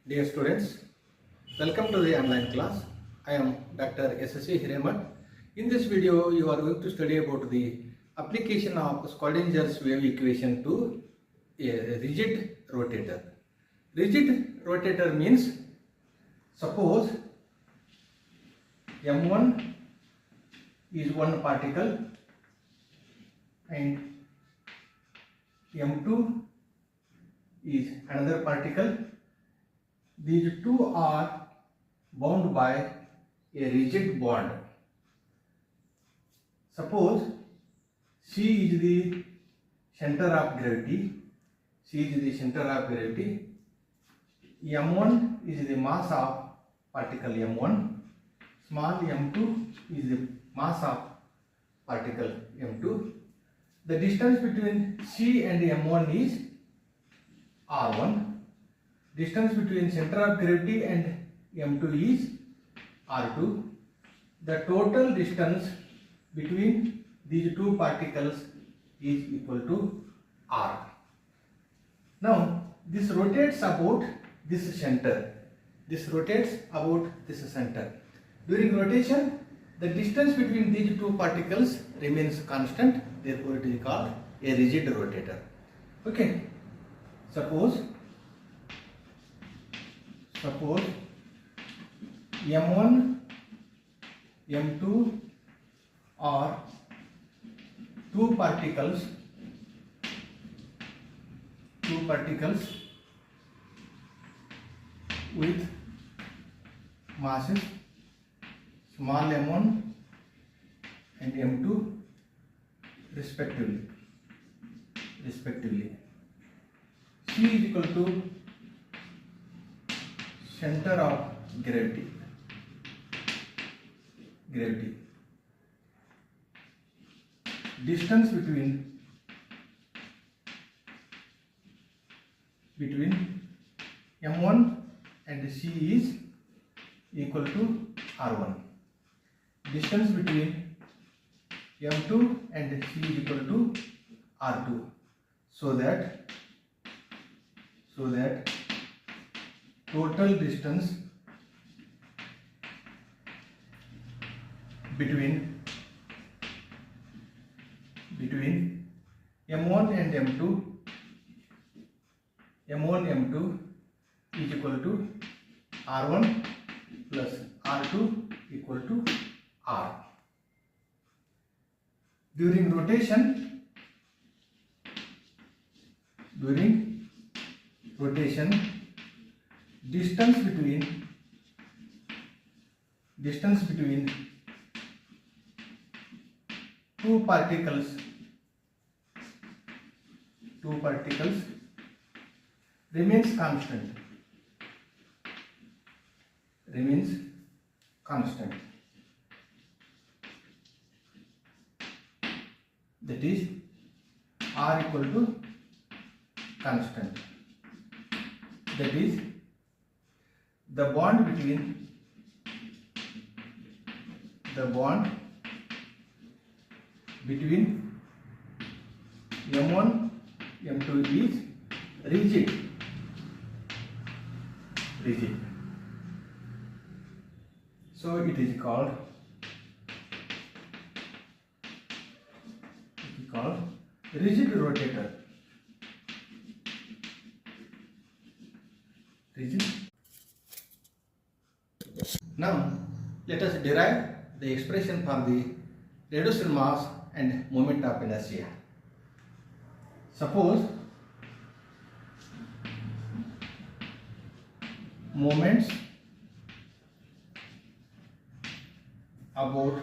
Dear students, welcome to the online class. I am Dr. S.S.C. Hiremat. In this video, you are going to study about the application of Schrodinger's wave equation to a rigid rotator. Rigid rotator means, suppose M1 is one particle and M2 is another particle. These two are bound by a rigid bond. Suppose C is the center of gravity. C is the center of gravity. M1 is the mass of particle M1. Small m2 is the mass of particle m2. The distance between C and m1 is r1. Distance between center of gravity and m2 is r2. The total distance between these two particles is equal to r. Now this rotates about this center. This rotates about this center. During rotation, the distance between these two particles remains constant. Therefore, it is called a rigid rotator. Okay. Suppose M1, M2 are two particles with masses small m1 and m2 respectively. C is equal to center of gravity. Distance between M1 and C is equal to R1. Distance between M2 and C is equal to R2. So that total distance between M1 and M2 is equal to R1 plus R2 equal to R. During rotation, distance between two particles remains constant. That is R equal to constant. That is the bond between M1 M2 is rigid. So it is called rigid rotator. Now let us derive the expression for the reduced mass and moment of inertia. Suppose moments about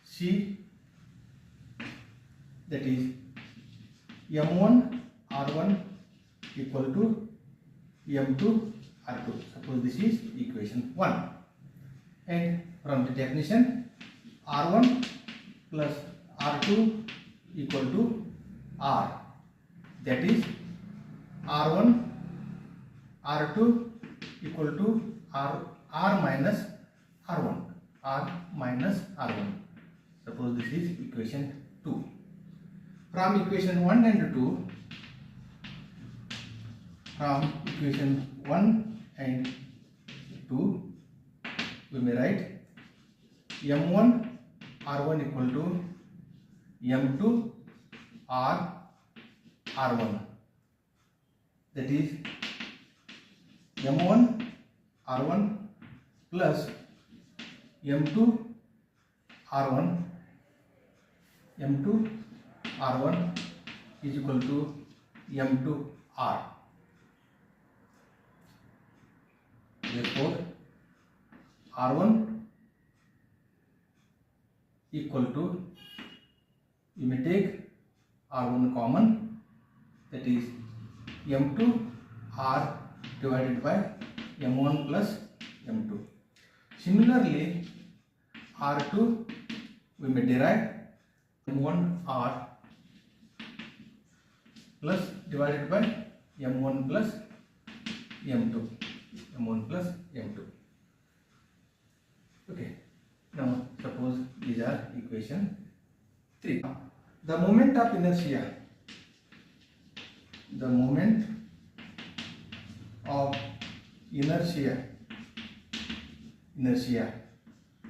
C, that is M1 R1 equal to M2 R2. Suppose this is equation 1, and from the definition, R1 plus R2 equal to R. That is R1 R2 equal to R minus R1. Suppose this is equation 2. From equation 1 and 2, From equation 1 and 2, we may write m1 r1 equal to m2 r r1. That is m1 r1 plus m2 r1 is equal to m2 r. Therefore r1 equal to, you may take r1 common, that is m2 r divided by m1 plus m2. Similarly r2 we may derive m1 r plus divided by m1 plus m2. Okay, now suppose these are equation 3. The moment of inertia,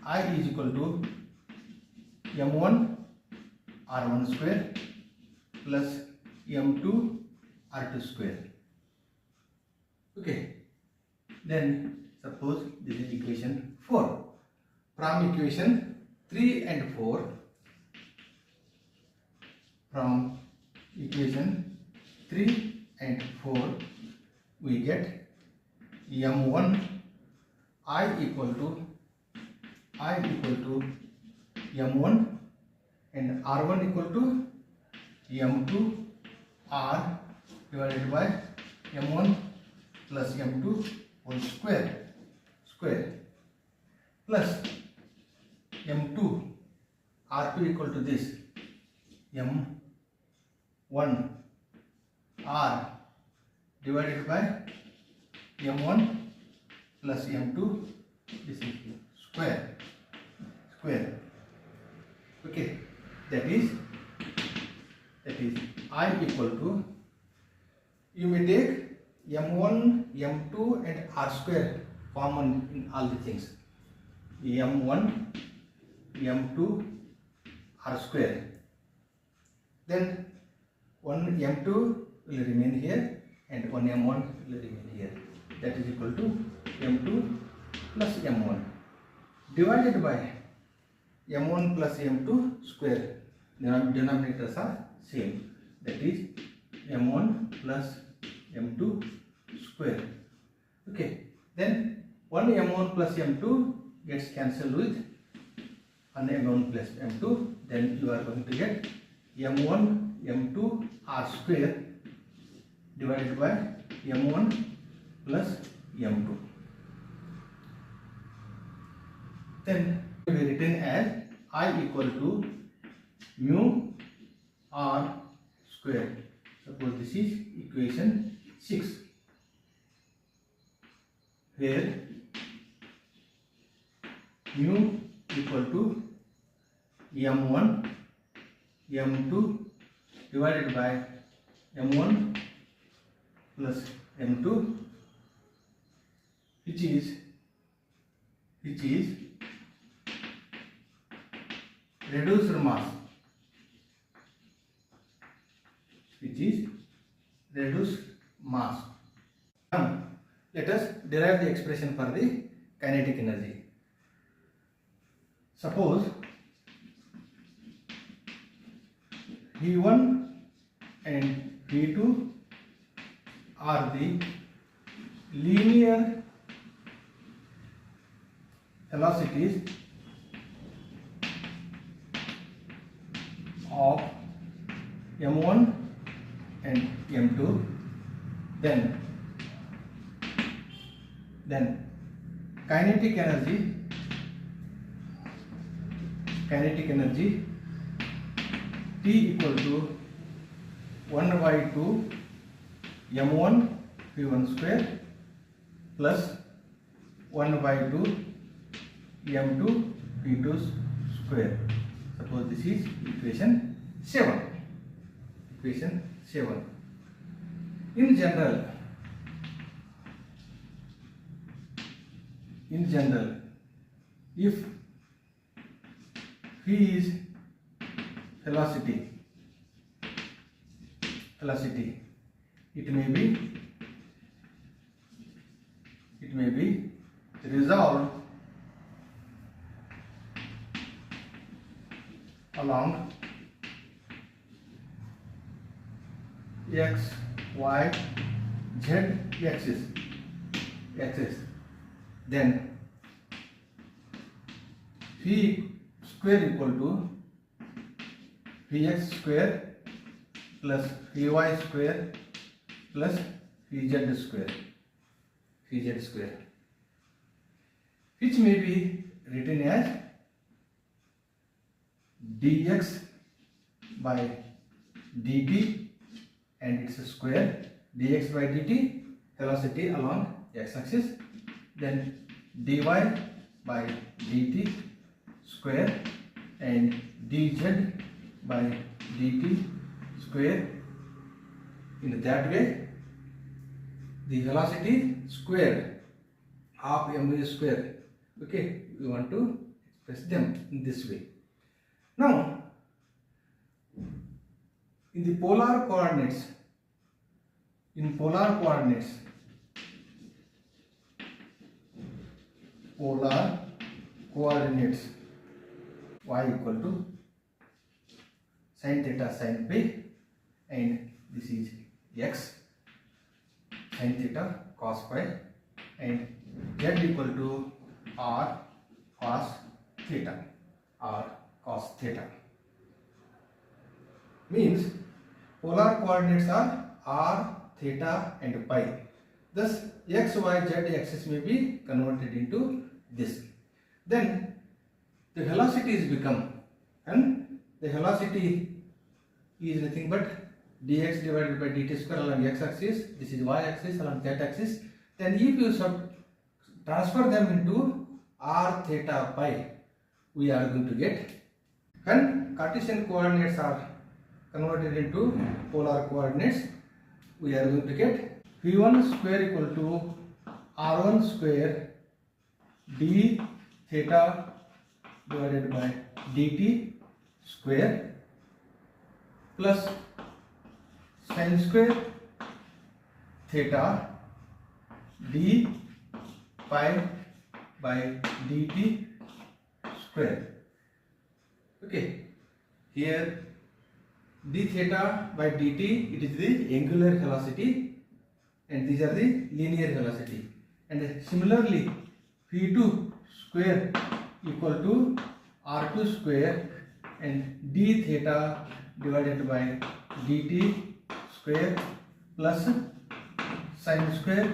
I is equal to m1 r1 square plus m2 r2 square. Okay, then suppose this is equation 4. From equation 3 and 4, we get m1 I equal to m1 and r1 equal to m2 r divided by m1 plus m2 whole square plus m2 r2 equal to this m1 r divided by m1 plus m2, this is square. Okay, that is I equal to, you may take m1 m2 and r square common in all the things, m1 m2 r square, then one m2 will remain here and one m1 will remain here, that is equal to m2 plus m1 divided by m1 plus m2 square. Denominators are same, that is m1 plus m2 square. Okay, then one m1 plus m2 gets cancelled with an m1 plus m2, then you are going to get m1 m2 r square divided by m1 plus m2. Then we will written as I equal to mu r square. Suppose this is equation 6, where mu equal to m1 m2 divided by m1 plus m2, which is reduced mass, Now let us derive the expression for the kinetic energy. Suppose V1 and V2 are the linear velocities of m1 and m2, then kinetic energy T equal to 1 by 2 m1 v1 square plus 1 by 2 m2 v2 square. Suppose this is equation 7. In general, in general, if V is velocity, it may be resolved along x, y, z axis, then V square equal to Vx square plus Vy square plus Vz square, which may be written as dx by dt and its square, dx by dt velocity along x-axis, then dy by dt square and dz by dt square. In that way, the velocity square of mv square. Okay, we want to express them in this way. Now, in the polar coordinates, y equal to sin theta sin phi, and this is x sin theta cos phi, and z equal to r cos theta, means polar coordinates are r, theta and pi. Thus x, y, z axis may be converted into this. Then the velocities become, and the velocity is nothing but dx divided by dt square along x axis, this is y axis along z axis. Then if you transfer them into r, theta, pi, we are going to get, when Cartesian coordinates are converted into polar coordinates, we are going to get v1 square equal to r1 square d theta divided by dt square plus sin square theta d pi by dt square. Okay, here d theta by dt, it is the angular velocity and these are the linear velocity, and similarly v2 square equal to r2 square and d theta divided by dt square plus sin square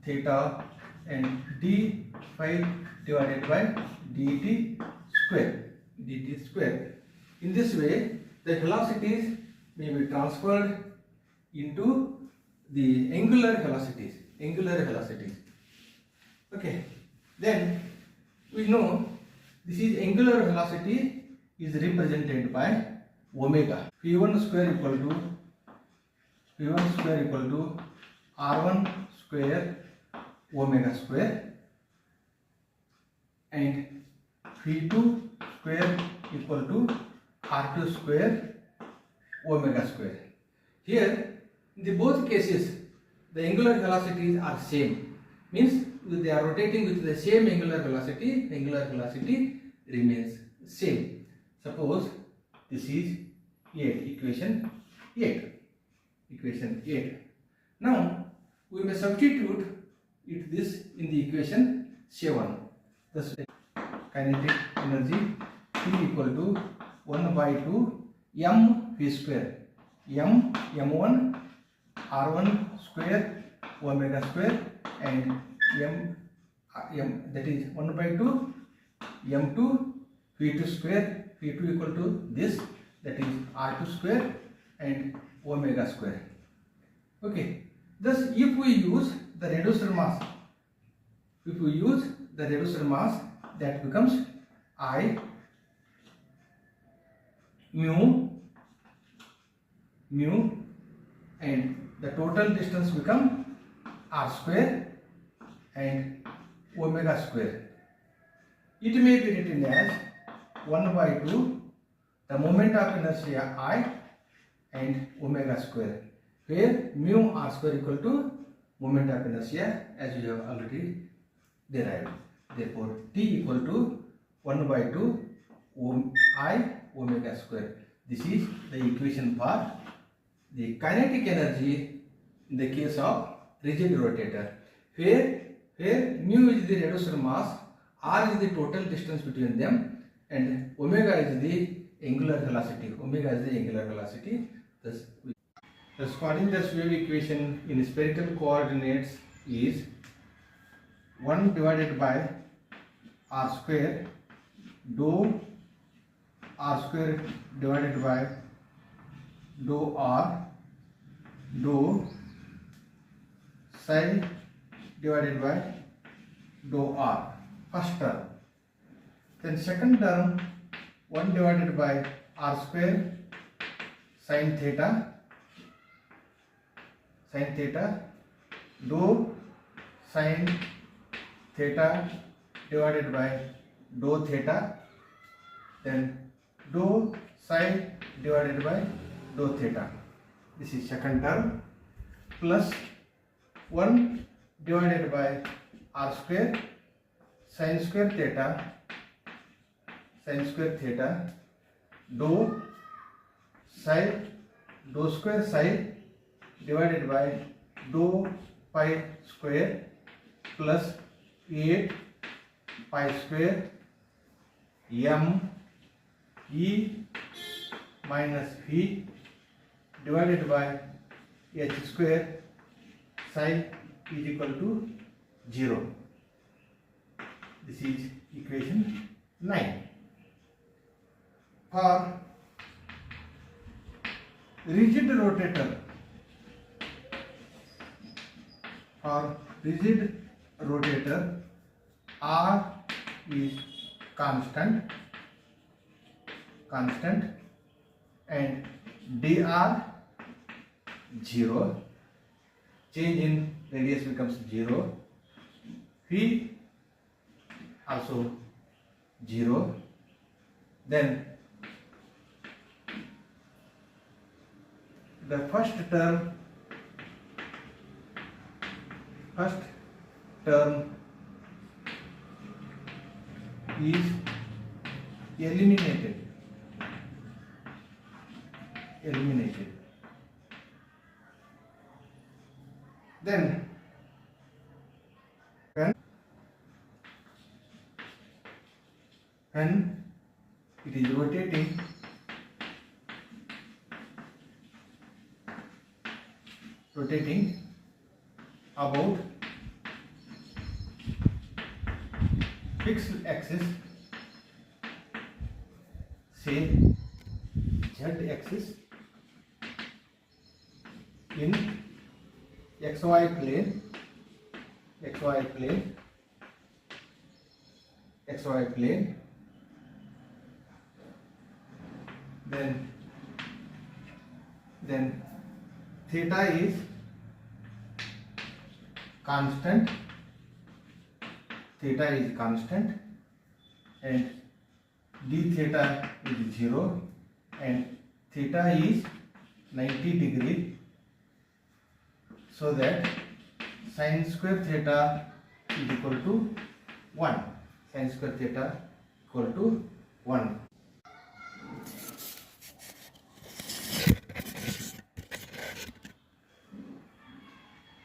theta and d phi divided by dt square. In this way, the velocities may be transferred into the angular velocities. Okay, then we know this is angular velocity is represented by omega. v1 square equal to r1 square omega square and v2 square equal to r2 square omega square. Here in the both cases the angular velocities are same, means they are rotating with the same angular velocity remains same. Suppose this is equation 8. Now we may substitute this in the equation 7. Thus kinetic energy P equal to 1 by 2 m v square, m1 r1 square omega square and m that is 1 by 2 m2 v2 square, v2 equal to this, that is r2 square and omega square. Okay, thus if we use the reducer mass, that becomes I mu and the total distance become r square and omega square. It may be written as 1 by 2 the moment of inertia I and omega square, where mu r square equal to moment of inertia as we have already derived. Therefore, T equal to 1 by 2 I omega square. This is the equation for the kinetic energy in the case of rigid rotator, where mu is the reduced mass, r is the total distance between them, and omega is the angular velocity. Omega is the angular velocity. Thus finding the wave equation in spherical coordinates is 1 divided by r square dou r square divided by dou r dou psi divided by dou r, first term. Then second term 1 divided by r square sin theta dou sin theta divided by dou theta, then dou psi divided by dou theta. This is second term, plus 1 divided by r square sin square theta dou square psi divided by dou pi square plus 8 pi square m e minus v divided by h square psi is equal to 0. This is equation 9. For rigid rotator, r is constant and dr 0, change in radius becomes 0, v also 0, then the first term is eliminated. Then when it is rotating, about fixed axis, say z axis in xy plane, then theta is constant, and d theta is 0 and theta is 90 degree, so that sin square theta is equal to 1.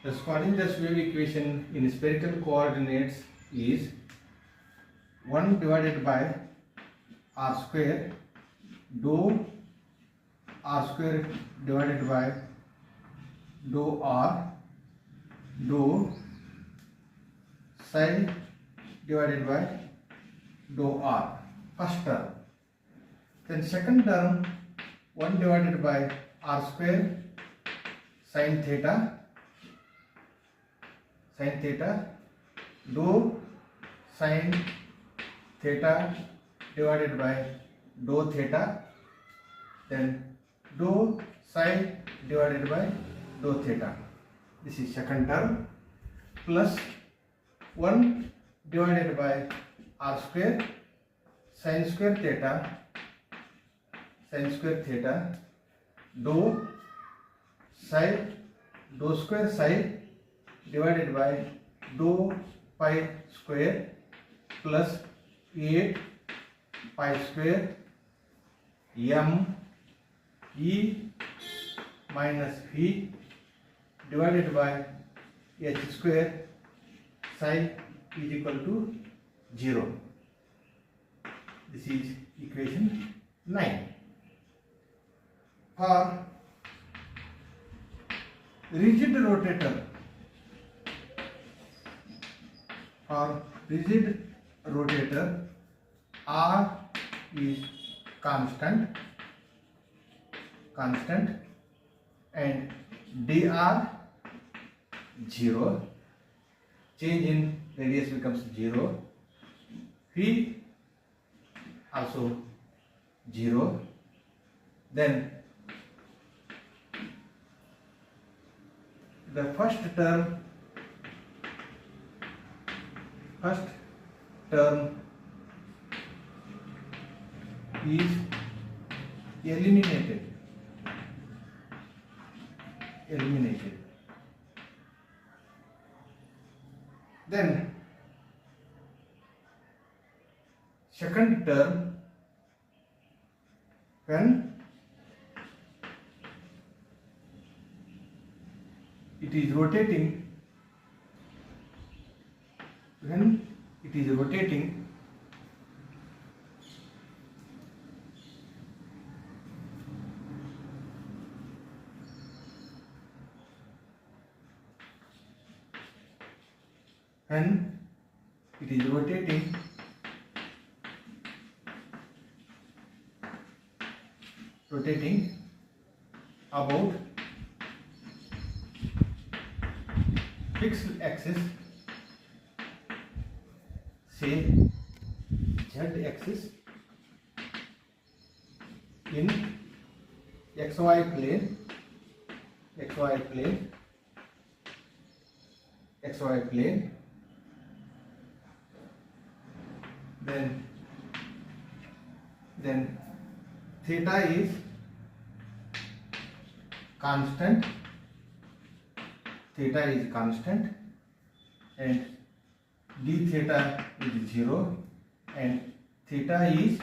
Thus finding the wave equation in spherical coordinates is 1 divided by r square dou r square divided by dou r dou psi divided by dou r, first term. Then second term 1 divided by r square sin theta dou sin theta divided by dou theta, then dou psi divided by dou theta. This is second term, plus 1 divided by r square sin square theta dou square psi divided by dou pi square plus 8 pi square m e minus v divided by h square psi is equal to 0. This is equation 9. For rigid rotator, R is constant and dr 0, change in radius becomes 0, v also 0. Then the first term is eliminated. Then second term, when it is rotating, rotating about fixed axis, say z axis in xy plane, then theta is constant, and d theta is 0 and theta is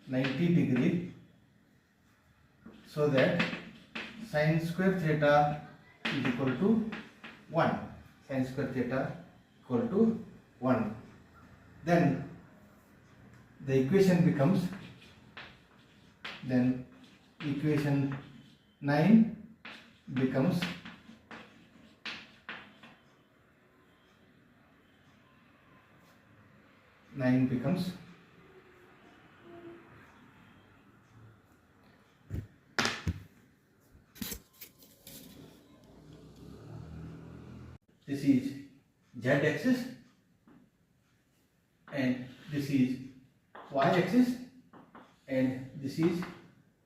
90 degree, so that sin square theta is equal to 1. Then the equation becomes, equation 9 becomes this is z axis and this is y axis and this is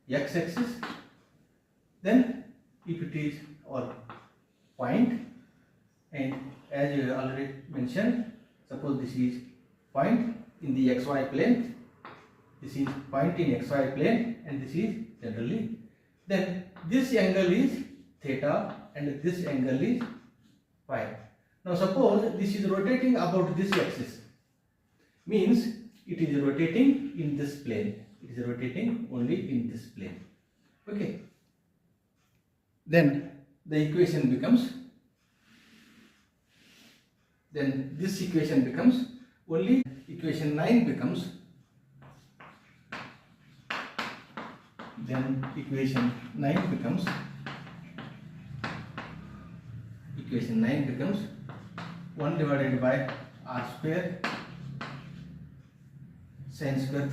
x axis. Then if it is our point, and as you already mentioned, suppose this is point in the xy plane, and this is generally, then this angle is theta and this angle is phi. Now suppose this is rotating about this axis, means it is rotating in this plane, only in this plane. Okay, then the equation becomes, this equation becomes only, equation 9 becomes, equation 9 becomes 1 divided by r square sin square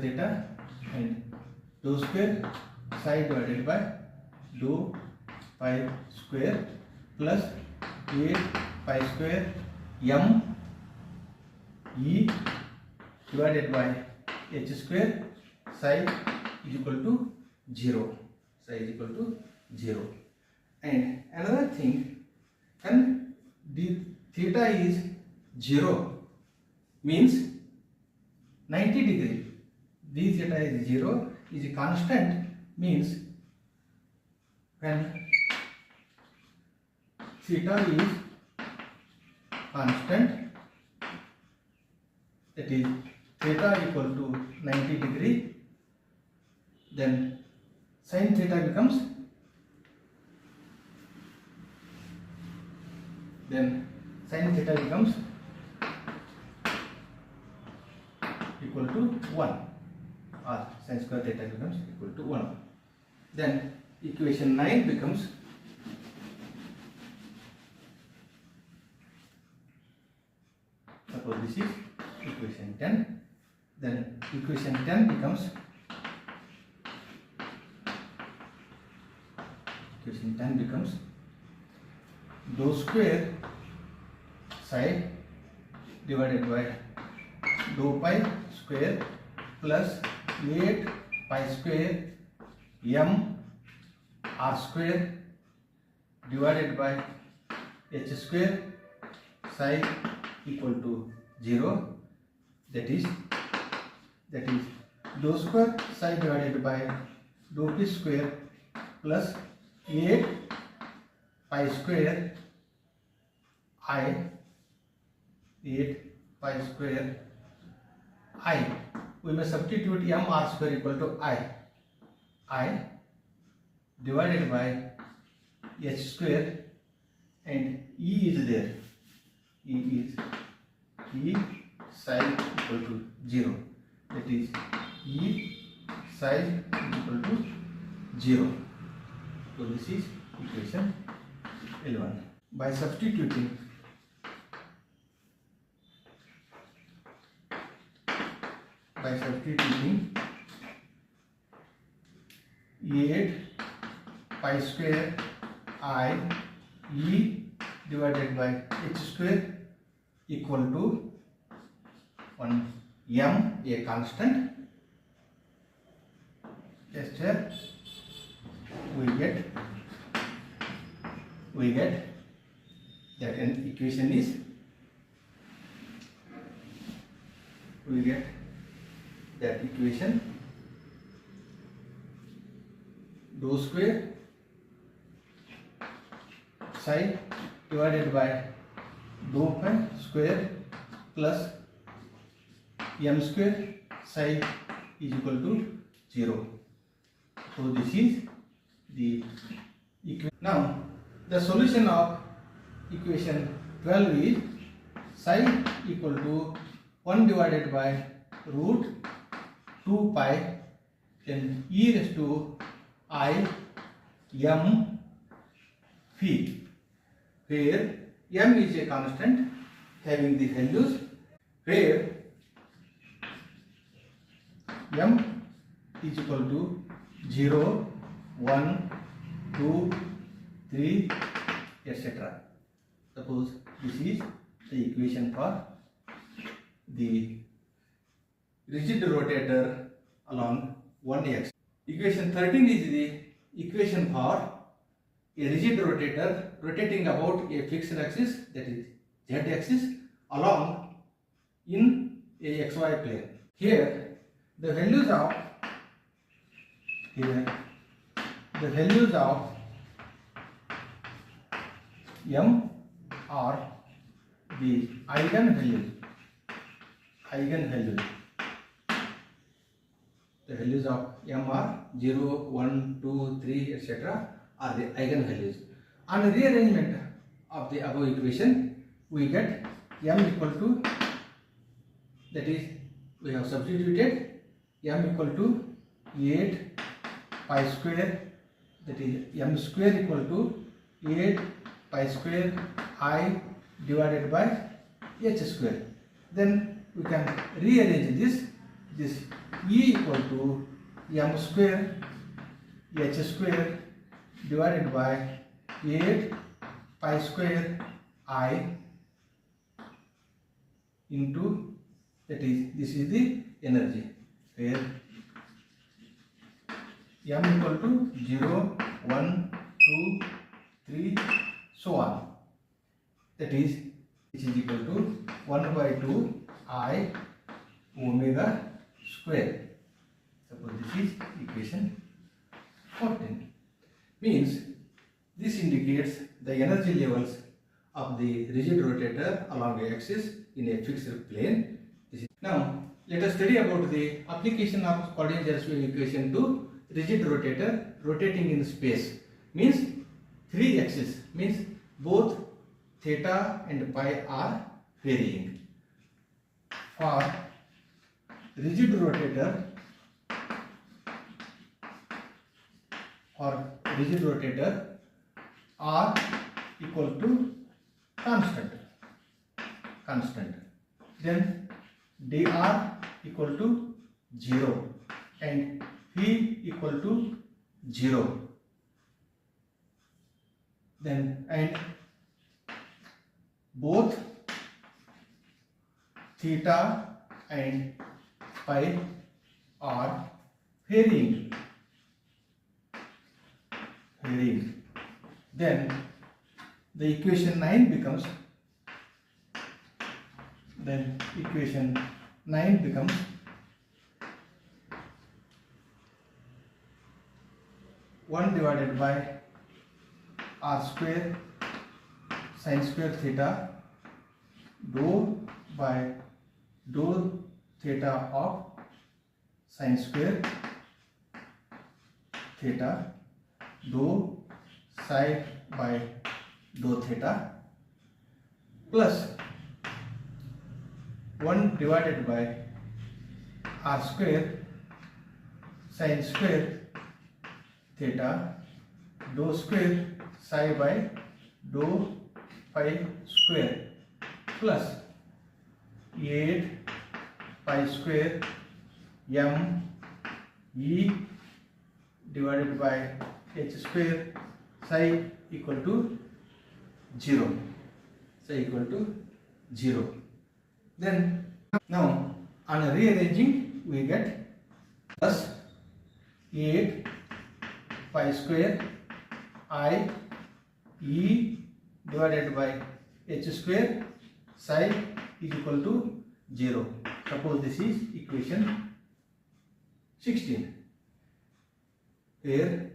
theta and dou square psi divided by dou pi square plus 8 pi square m e divided by h square psi is equal to 0. And another thing, when the theta is 0 means 90 degree. D theta is 0 is a constant, means when theta is constant, that is theta equal to 90 degree, then sin theta becomes equal to 1, or sin square theta becomes equal to 1. Then equation 9 becomes, suppose this is equation 10, then equation 10 becomes dou square psi divided by dou pi square plus 8 pi square m r square divided by h square psi equal to 0. That is dou square psi divided by dou p square plus 8 pi square I, 8 pi square I. We may substitute m r square equal to I divided by h square, and E is there. E psi equal to 0. That is E psi equal to 0. So this is equation 11. By substituting by substituting 8 pi square I E divided by h square equal to 1 m, a constant. Just here we get that an equation is, we get that equation dou square psi divided by dou pi square plus m square psi is equal to 0. So this is the equation. Now the solution of equation 12 is psi equal to 1 divided by root 2 pi then e raised to I m phi, where m is a constant having the values, where m is equal to 0, 1, 2, 3, etc. Suppose this is the equation for the rigid rotator along one axis. Equation 13 is the equation for a rigid rotator rotating about a fixed axis, that is z axis, along in a xy plane. Here the values of m are the eigenvalues. The values of m are 0, 1, 2, 3, etc. are the eigenvalues. On rearrangement of the above equation, we get m equal to, that is, we have substituted m equal to 8 pi square, that is m square equal to 8 pi square I divided by h square. Then we can rearrange this e equal to m square h square divided by 8 pi square I into, that is, this is the energy, where m equal to 0, 1, 2, 3, so on. That is which is equal to 1 by 2 I omega square. Suppose this is equation 14. Means this indicates the energy levels of the rigid rotator along the axis in a fixed plane. Now let us study about the application of coordinate equation to rigid rotator rotating in space. Means three axes, means both theta and pi are varying. For rigid rotator, R equal to constant. Then dr equal to 0 and v equal to 0. Then and both theta and pi are varying. Then the equation 9 becomes 1 divided by r square sin square theta dou by dou theta of sin square theta dou psi by dou theta plus 1 divided by r square sin square theta dou square psi by dou phi square plus 8 pi square m e divided by h square psi equal to 0. Then now on rearranging we get plus 8 pi square I e divided by h square psi is equal to 0. Suppose this is equation 16, where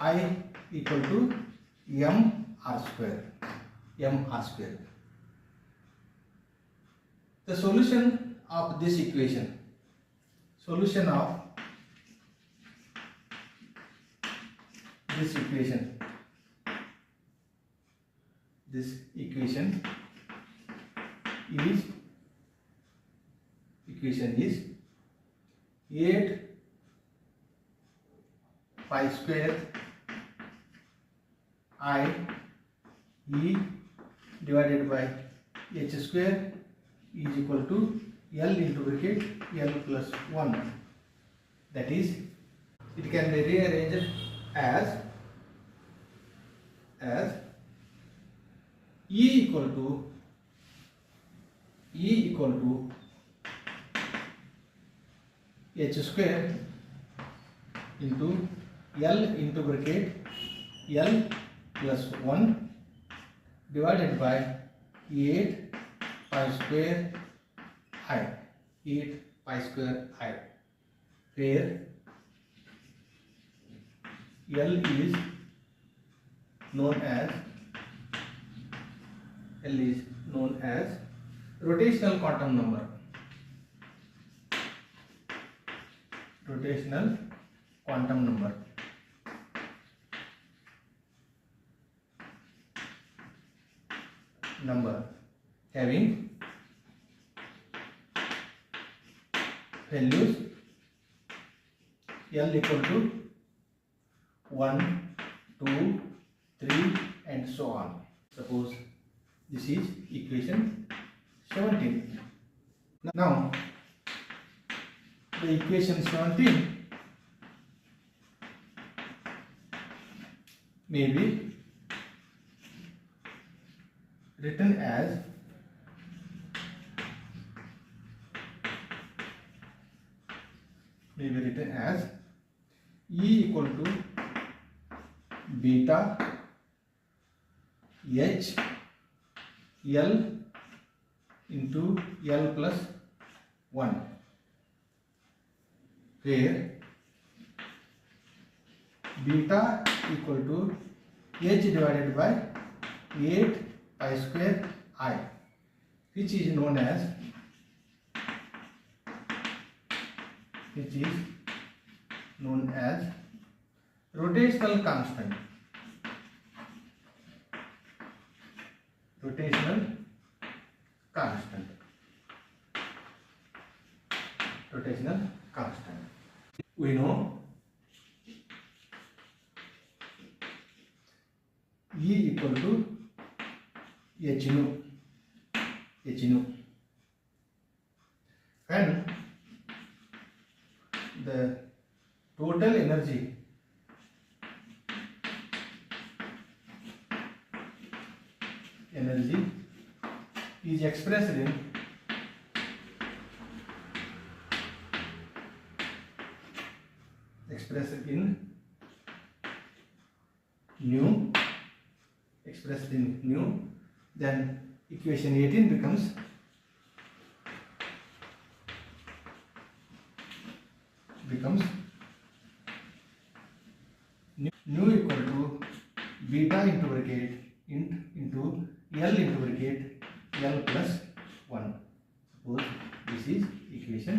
I equal to mr square. The solution of this equation, this equation is 8 pi square I e divided by h square is equal to L into bracket L plus 1. That is, it can be rearranged as E equal to h square into L into bracket L plus 1 divided by 8 pi square I, where L is known as rotational quantum number. Number having values L equal to 1, 2, 3 and so on. Suppose this is equation 17. Now the equation 17 may be written as E equal to beta H L into L plus 1, where beta equal to H divided by 8 pi square I, which is known as rotational constant. Rotational constant. Rotational constant. We know E equal to H nu. When the total energy is expressed in nu, then equation 18 becomes nu equal to beta into bracket into L into bracket L plus 1. Suppose this is equation